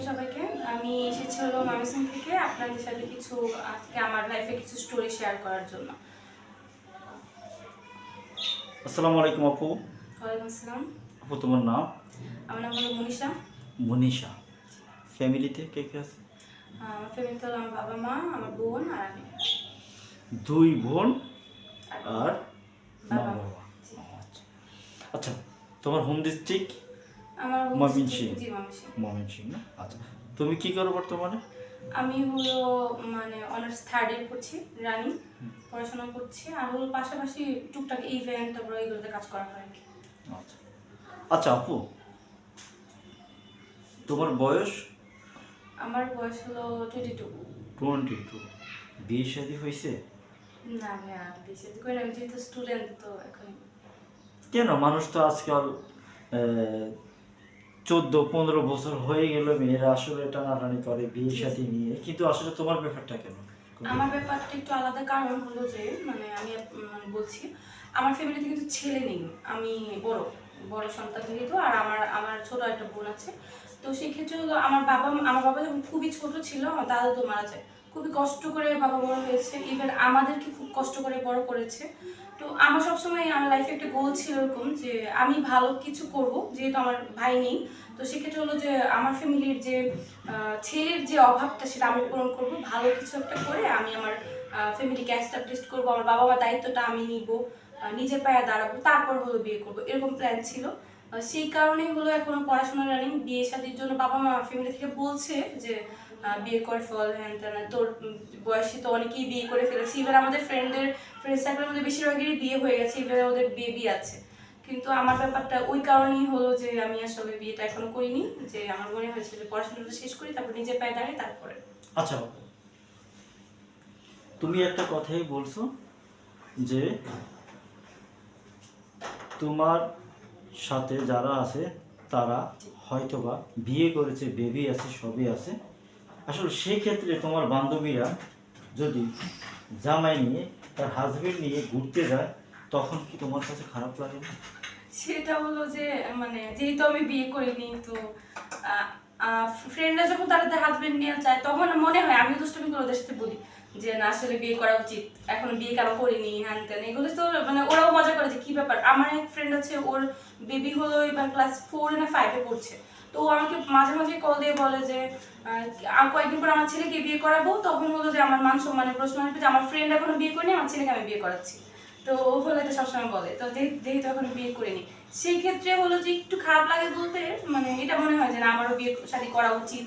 সবাইকে। আমি এসেছি হলো ময়মনসিংহ থেকে আপনাদের সাথে কিছু আজকে আমার লাইফে কিছু স্টোরি শেয়ার করার জন্য। আসসালামু আলাইকুম আপু। ওয়ালাইকুম আসসালাম। আপু তোমার নাম? আমার নাম হলো মনীষা। মনীষা। ফ্যামিলিতে কে কে আছে? আমার ফ্যামিলিতে হলো আমার বাবা মা, আমার বোন আর আমি। দুই বোন আর আর মা বাবা। বাবা। আচ্ছা আচ্ছা, তোমার হোম ডিস্ট্রিক্ট? আমার ময়মনসিংহ। জি ময়মনসিংহ। ময়মনসিংহ না? আচ্ছা, তুমি কি করো বর্তমানে? আমি হলো অনার্স থার্ড ইয়ার করছি, রানিং পড়াশোনা করছি, আর হলো পাশাপাশি টুকটাক ইভেন্ট তারপর এগুলোতে কাজ করা হয় আর কি। আচ্ছা আচ্ছা আপু, তোমার বয়স? আমার বয়স হলো 22। 22। বিয়ে শাদী হয়েছে? না ভাইয়া, বেশি করি না, আমি যেহেতু স্টুডেন্ট তো এখন। কেন, মানুষ তো আজকাল 14-15 বছর হয়ে গেল মেয়েরা আসলে টানাটানি করে বিয়ে শাদী নিয়ে, কিন্তু আসলে তোমার ব্যাপারটা কেন? আমার ব্যাপারটা একটু আলাদা, কারণ হলো যে আমি বলছি, আমার ফ্যামিলিতে কিন্তু ছেলে নেই। আমি বড় বড় সন্তান যেহেতু, আর আমার আমার ছোট একটা বোন আছে। তো সেই ক্ষেত্রে হলো আমার বাবা যখন খুবই ছোট ছিল আমার দাদা তো মারা যায়। খুবই কষ্ট করে বাবা বড় হয়েছে, ইভেন আমাদেরকে খুব কষ্ট করে বড় করেছে। তো আমার সবসময় আমার লাইফে একটা গোল ছিল এরকম যে আমি ভালো কিছু করব, যেহেতু আমার ভাই নেই। তো সেক্ষেত্রে হলো যে আমার ফ্যামিলির যে ছেলের যে অভাবটা সেটা আমি পূরণ করব, ভালো কিছু একটা করে আমি আমার ফ্যামিলিকে এস্টাবলিশ করবো, আমার বাবা মার দায়িত্বটা আমি নিব, নিজের পায়ে দাঁড়াবো, তারপর হলো বিয়ে করবো, এরকম প্ল্যান ছিল। সেই কারণেই হলো এখনো পড়াশোনা রানিং। বিয়ে শাদীর জন্য বাবা মা ফ্যামিলি থেকে বলছে যে বিয়ে করে ফল, হ্যান ত্যান, তোর বয়সে তো অনেকেই বিয়ে করে ফেলেছে, ইভেন আমাদের ফ্রেন্ড সার্কেলের মধ্যে বেশিরভাগেরই বিয়ে হয়ে গেছে, ইভেন ওদের বেবি আছে। কিন্তু আমার ব্যাপারটা ওই কারণেই হলো যে আমি আসলে বিয়েটা এখনো করিনি, যে আমার মনে হয়েছে যে পড়াশোনাটা শেষ করি, তারপর নিজের পায়ে দাঁড়াই তারপরে। আচ্ছা, তুমি একটা কথাই বলছো যে তোমার সাথে যারা আছে তারা হয়তোবা বিয়ে করেছে, বেবি আছে, সবই আছে। আসলে সেই ক্ষেত্রে তোমার বান্ধবীরা যদি জামাই নিয়ে তার হাজবেন্ড নিয়ে ঘুরতে যায়, তখন কি তোমার কাছে খারাপ লাগে না? সেটা হলো যে যেহেতু আমি বিয়ে করিনি, তো ফ্রেন্ডরা যখন তাদের হাজবেন্ড নিয়ে যায় তখন মনে হয়, আমি দুষ্টুমি করে ওদের সাথে বলি যে না আসলে বিয়ে করা উচিত, এখনো বিয়ে কেন করিনি, হ্যান ত্যান এগুলো। তো ওরাও মজা করে যে কি ব্যাপার। আমার এক ফ্রেন্ড আছে, ওর বেবি হলো এবার ক্লাস 4 না 5-এ পড়ছে। তো ও আমাকে মাঝে মাঝে কল দিয়ে বলে যে কয়েকদিন পর আমার ছেলেকে বিয়ে করাবো। তখন হলো যে আমার মান সম্মানের প্রশ্ন আসবে যে আমার ফ্রেন্ড এখনো বিয়ে করেনি, আমার ছেলেকে আমি বিয়ে করাচ্ছি। তো ও হলো এটা সবসময় বলে। তো যেহেতু এখনো বিয়ে করিনি, সেই ক্ষেত্রে হলো যে একটু খারাপ লাগে বলতে, এটা মনে হয় যে না আমারও বিয়ে শাদী করা উচিত,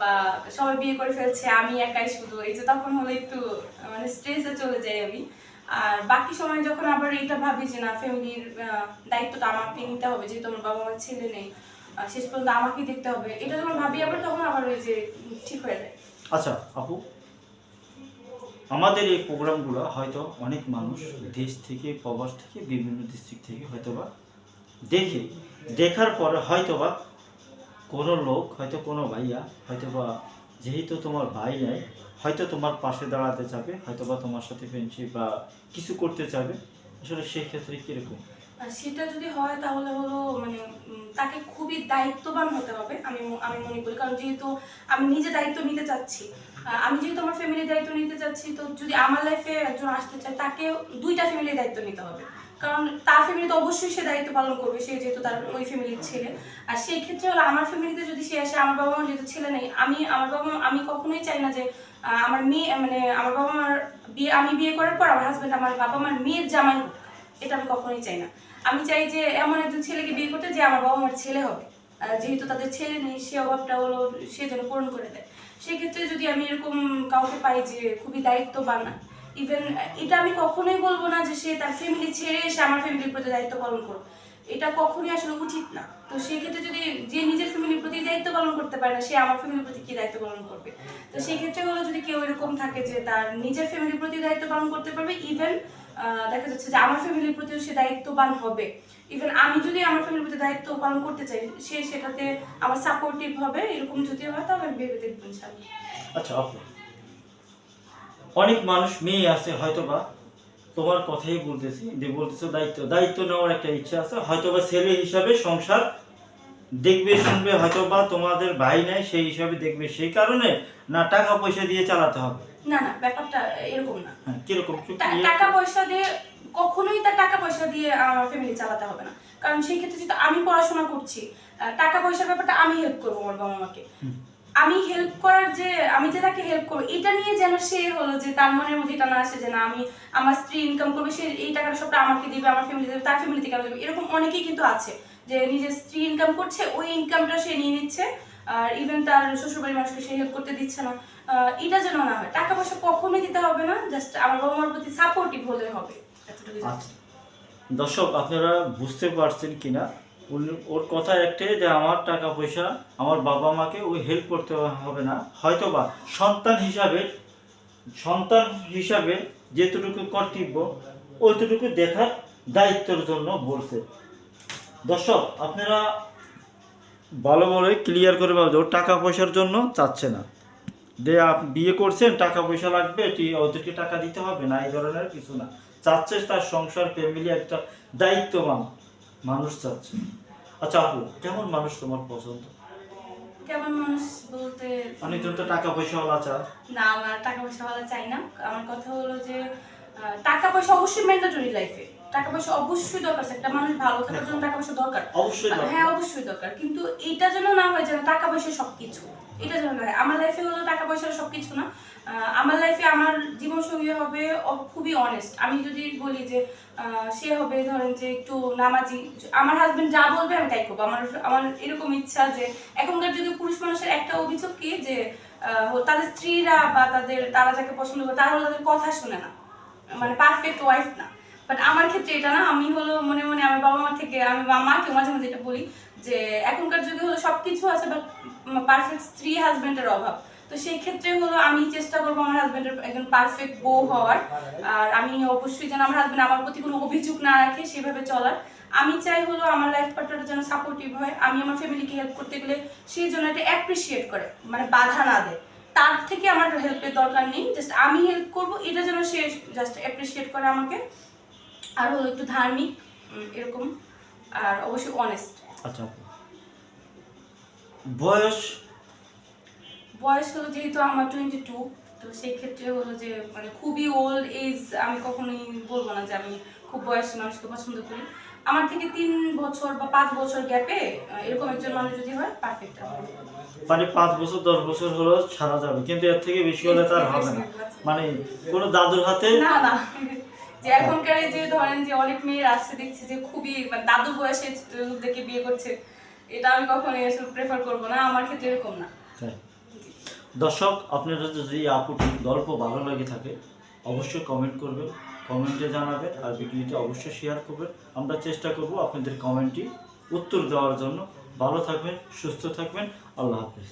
বা সবাই বিয়ে করে ফেলছে আমি একাই শুধু, এই যে তখন হলো একটু স্ট্রেসে চলে যাই আমি। আর বাকি সময় যখন আবার এটা ভাবি যে না ফ্যামিলির দায়িত্বটা আমাকে নিতে হবে, যেহেতু আমার বাবা মার ছেলে নেই, শেষ পর্যন্ত আমাকেই দেখতে হবে, এটা যখন ভাবি আবার তখন আবার ওই যে ঠিক হয়ে যায়। আচ্ছা আপু, আমাদের এই প্রোগ্রামগুলো হয়তো অনেক মানুষ দেশ থেকে, প্রবাস থেকে, বিভিন্ন ডিস্ট্রিক্ট থেকে হয়তোবা দেখে, দেখার পরে হয়তোবা কোনো লোক, হয়তো কোনো ভাইয়া হয়তোবা, যেহেতু তোমার ভাই নাই, হয়তো তোমার পাশে দাঁড়াতে চাবে, হয়তোবা তোমার সাথে ফ্রেন্ডশিপ বা কিছু করতে চাবে। আসলে সেই ক্ষেত্রে কীরকম? সেটা যদি হয় তাহলে হলো তাকে খুবই দায়িত্ববান হতে হবে, আমি মনে করি। কারণ যেহেতু আমি নিজে দায়িত্ব নিতে চাচ্ছি, আমি যেহেতু আমার ফ্যামিলির দায়িত্ব নিতে চাচ্ছি, তো যদি আমার লাইফে একজন আসতে চায় তাকে দুইটা ফ্যামিলির দায়িত্ব নিতে হবে। কারণ তার ফ্যামিলিতে অবশ্যই সে দায়িত্ব পালন করবে, সে যেহেতু তার ওই ফ্যামিলির ছেলে। আর সেই ক্ষেত্রে হলো আমার ফ্যামিলিতে যদি সে আসে, আমার বাবা মার যেহেতু ছেলে নেই, আমি কখনোই চাই না যে আমার মেয়ে আমার বাবা মার বিয়ে, আমি বিয়ে করার পর আমার হাজবেন্ড আমার বাবা মার মেয়ের জামাই হোক, এটা আমি কখনোই চাই না। আমি চাই যে এমন একজন ছেলেকে বিয়ে করতে যে আমার বাবা মার ছেলে হবে, যেহেতু তাদের ছেলে নেই, সে অভাবটা হলো সে যেন পূরণ করে দেয়। সেক্ষেত্রে যদি আমি এরকম কাউকে পাই যে খুবই দায়িত্ববান, ইভেন এটা আমি কখনোই বলবো না যে সে তার ফ্যামিলি ছেড়ে এসে আমার ফ্যামিলির প্রতি দায়িত্ব পালন করো, এটা কখনোই আসলে উচিত না। তো সেই ক্ষেত্রে যদি যে নিজের ফ্যামিলির প্রতি দায়িত্ব পালন করতে পারে না, সে আমার ফ্যামিলির প্রতি কি দায়িত্ব পালন করবে? তো সেই ক্ষেত্রে হলো যদি কেউ এরকম থাকে যে তার নিজের ফ্যামিলির প্রতি দায়িত্ব পালন করতে পারবে, ইভেন দেখা যাচ্ছে যে আমার ফ্যামিলির প্রতিও সে দায়িত্ববান হবে, ইভেন আমি যদি আমার ফ্যামিলির প্রতি দায়িত্ব পালন করতে চাই, সে সেটাতে আমার সাপোর্টিভ হবে, এরকম যদি হয় তাহলে আমি ভেবে দেখবো ইনশাআল্লাহ। আচ্ছা আপু, অনেক মানুষ মেয়ে আছে হয়তোবা, তোমার কথাই বলতেছি যে বলতেছো দায়িত্ব দায়িত্ব নেওয়ার একটা ইচ্ছা আছে, হয়তোবা ছেলে হিসাবে সংসার দেখবে শুনবে হয়তো বা তোমাদের ভাই নাই সেই হিসাবে দেখবে, সেই কারণে না টাকা পয়সা দিয়ে চালাতে হবে? না না, ব্যাপারটা এরকম না। হ্যাঁ, কিরকম একটু টাকা পয়সা দিয়ে কখনোই তার টাকা পয়সা দিয়ে আমার ফ্যামিলি চালাতে হবে না। কারণ সেই ক্ষেত্রে যেহেতু আমি পড়াশোনা করছি, টাকা পয়সার ব্যাপারটা আমি হেল্প করবো আমার বাবা মাকে। আমি হেল্প করার যে আমি যে তাকে হেল্প করবো এটা নিয়ে যেন সে হলো যে তার মনের মধ্যে এটা না আসে যে না আমি আমার স্ত্রী ইনকাম করবে, সে এই টাকাটা সবটা আমাকে দিবে, আমার ফ্যামিলি দেবে, তার ফ্যামিলি থেকে দেবে। এরকম অনেকেই কিন্তু আছে যে নিজের স্ত্রী ইনকাম করছে, ওই ইনকামটা সে নিয়ে নিচ্ছে, আর ইভেন তার শ্বশুরবাড়ির মানুষকে সে হেল্প করতে দিচ্ছে না। এটা যেন না হয়। টাকা পয়সা কখনোই দিতে হবে না, জাস্ট আমার বাবা মার প্রতি সাপোর্টিভ হলে হবে, এতটুকুই। আচ্ছা দর্শক, আপনারা বুঝতে পারছেন কিনা, ওর কথা একটাই যে আমার টাকা পয়সা আমার বাবা মাকে ওই হেল্প করতে হবে না, হয়তোবা সন্তান হিসাবে যেটুকু কর্তব্য ওইটুকু দেখার দায়িত্বের জন্য বলছে। দর্শক আপনারা ভালো ভালো ক্লিয়ার করে ভাবছে, ওর টাকা পয়সার জন্য চাচ্ছে না যে বিয়ে করছেন টাকা পয়সা লাগবে ওদেরকে টাকা দিতে হবে না, এই ধরনের কিছু না। চাচ্ছে তার সংসার ফ্যামিলি একটা দায়িত্ববান মানুষ চাচ্ছে। আচ্ছা আপু, কেমন মানুষ তোমার পছন্দ? কেমন মানুষ বলতে অনেকজন তো টাকা পয়সাওয়ালা চায়। না, আমার টাকা পয়সা ওয়ালা চাই না। আমার কথা হলো যে টাকা পয়সা অবশ্যই ম্যান্ডেটরি লাইফে, টাকা পয়সা অবশ্যই দরকার। একটা মানুষ ভালো থাকার জন্য টাকা পয়সা দরকার, অবশ্যই দরকার। হ্যাঁ অবশ্যই দরকার, কিন্তু এটা যেন না হয় যেন টাকা পয়সা সবকিছু। এটা যেন না হয়। আমার লাইফে হলো টাকা পয়সা সবকিছু না। আমার লাইফে আমার জীবন সঙ্গী হবে খুবই অনেস্ট। আমি যদি বলি যে সে হবে ধরেন যে একটু নামাজি, আমার হাজবেন্ড যা বলবে আমি তাই করবো। আমার এরকম ইচ্ছা যে এখনকার যুগে পুরুষ মানুষের একটা অভিযোগ কি যে তাদের স্ত্রীরা বা তারা যাকে পছন্দ করে তারা হলো তাদের কথা শুনে না, মানে পারফেক্ট ওয়াইফ না। বাট আমার ক্ষেত্রে এটা না। আমি হলো মনে মনে আমার বাবা মা থেকে আমি মাকে মাঝে মাঝে এটা বলি যে এখনকার যুগে হলো সবকিছু আছে বাট পারফেক্ট স্ত্রী হাজবেন্ডের অভাব। তো সেই ক্ষেত্রে হলো আমি চেষ্টা করবো আমার হাজবেন্ডের একজন পারফেক্ট বউ হওয়ার। আর আমি অবশ্যই যেন আমার হাজবেন্ড আমার প্রতি কোনো অভিযোগ না রাখে, সেভাবে চলার। আমি চাই হলো আমার লাইফ পার্টনারটা যেন সাপোর্টিভ হয়। আমি আমার ফ্যামিলিকে হেল্প করতে গেলে সেই জন্য এটা অ্যাপ্রিসিয়েট করে, মানে বাধা না দেয়। তার থেকে আমার হেল্পের দরকার নেই, জাস্ট আমি হেল্প করবো এটা যেন সে জাস্ট অ্যাপ্রিসিয়েট করে আমাকে। আর হলো একটু ধার্মিক এরকম, আর অবশ্যই অনেস্ট। আচ্ছা আপু, বয়স হলো যেহেতু আমার 22, তো সেই ক্ষেত্রে হলো যে মানে খুবই ওল্ড এজ আমি কখনোই বলবো না যে আমি খুব বয়সী মানুষকে পছন্দ করি। আমার থেকে 3 বছর বা 5 বছর গ্যাপে এরকম একজন মানুষ যদি হয় পারফেক্ট। মানে 5 বছর 10 বছর হলো ছাড়া যাবে, কিন্তু এর থেকে বেশি হলে তার হবে না। মানে কোনো দাদুর হাতে না না, যে এখনকার যে ধরেন যে অনেক মেয়ের আছে দেখছি যে খুবই মানে দাদুর বয়সে লোকদেরকে বিয়ে করছে, এটা আমি কখনোই আসলে প্রেফার করবো না। আমার ক্ষেত্রে এরকম না। দর্শক আপনারা যদি আপুটির গল্প ভালো লাগে থাকে অবশ্যই কমেন্ট করবেন, কমেন্টে জানাবেন, আর ভিডিওটি অবশ্যই শেয়ার করবেন। আমরা চেষ্টা করব আপনাদের কমেন্টটি উত্তর দেওয়ার জন্য। ভালো থাকবেন, সুস্থ থাকবেন, আল্লাহ হাফেজ।